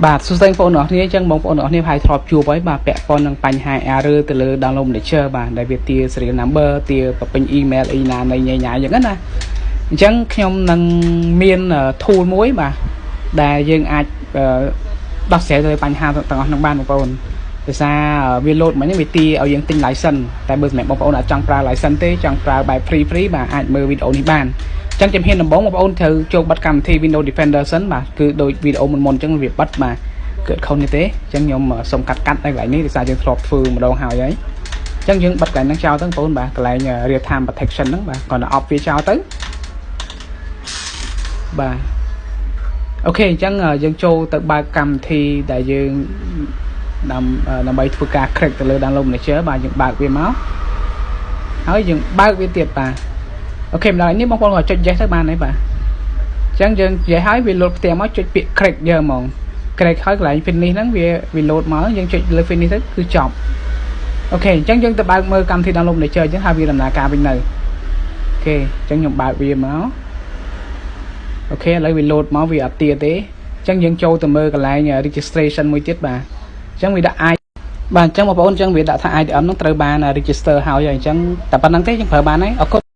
បាទសួស្តីបងប្អូនអរគ្នាអញ្ចឹងបងប្អូនអរគ្នាហើយធ្លាប់ជួបហើយបាទពាក់ព័ន្ធនឹងបញ្ហា error ទៅលើ download manager បាទដែលវាទា serial number ទាបំពេញ email អីណានៃញ៉ៃញ៉ាយអញ្ចឹងណាអញ្ចឹងខ្ញុំនឹងមាន tool មួយបាទដែលយើងអាចដោះស្រាយទៅបញ្ហាទាំងអស់ហ្នឹងបានបងប្អូនដោយសារវា load មកនេះវាទាឲ្យយើងទិញ license តែបើសម្រាប់បងប្អូនអាចចង់ប្រើ license ទេចង់ប្រើបែប free បាទអាចមើលវីដេអូនេះបានអញ្ចឹងជំហានដំបូងបងប្អូនត្រូវចូលបិទកម្មវិធី Windows Defender សិនបាទគឺដូចវីដេអូមុនអញ្ចឹងវាបិទបាទគឺខុសនេះទេអញ្ចឹងខ្ញុំសូមកាត់នៅកន្លែងនេះដោយសារយើងធ្លាប់ធ្វើម្ដងហើយអញ្ចឹងយើងបិទកន្លែងហ្នឹងចោលទៅបងប្អូនបាទកន្លែង real time protection ហ្នឹងបាទគាត់ទៅ off វាចោលទៅបាទអូខេអញ្ចឹងយើងចូលទៅបើកកម្មវិធីដែលយើងដើម្បីធ្វើការ crack ទៅលើ download manager បាទយើងបើកវាមកហើយយើងបើកវាទៀតបាទអូខេម្ដងនេះបងប្អូនក៏ចុច yes ទៅបានហើយបាទអញ្ចឹងយើង yes ហើយវា load ផ្ទះមកចុចពាក្យ crack យើងហ្មង crack ហើយកន្លែង finish ហ្នឹងវា load មកយើងចុចលើ finish ទៅគឺចប់អូខេអញ្ចឹងយើងទៅបើកមើលកម្មវិធី download manager អញ្ចឹងហើយវាដំណើរការវិញនៅអូខេអញ្ចឹងខ្ញុំបើកវាមកអូខេឥឡូវវា load មកវាអត់ទាទេអញ្ចឹងយើងចូលទៅមើលកន្លែង registration មួយទៀតបាទអញ្ចឹងវាដាក់ ID បាទអញ្ចឹងបងប្អូនអញ្ចឹងវាដាក់ថា IDM ហ្នឹងត្រូវបាន register ហើយអញ្ចឹងតែប៉ុណ្្នឹងទេយើងប្រើបានហើយអរគុណ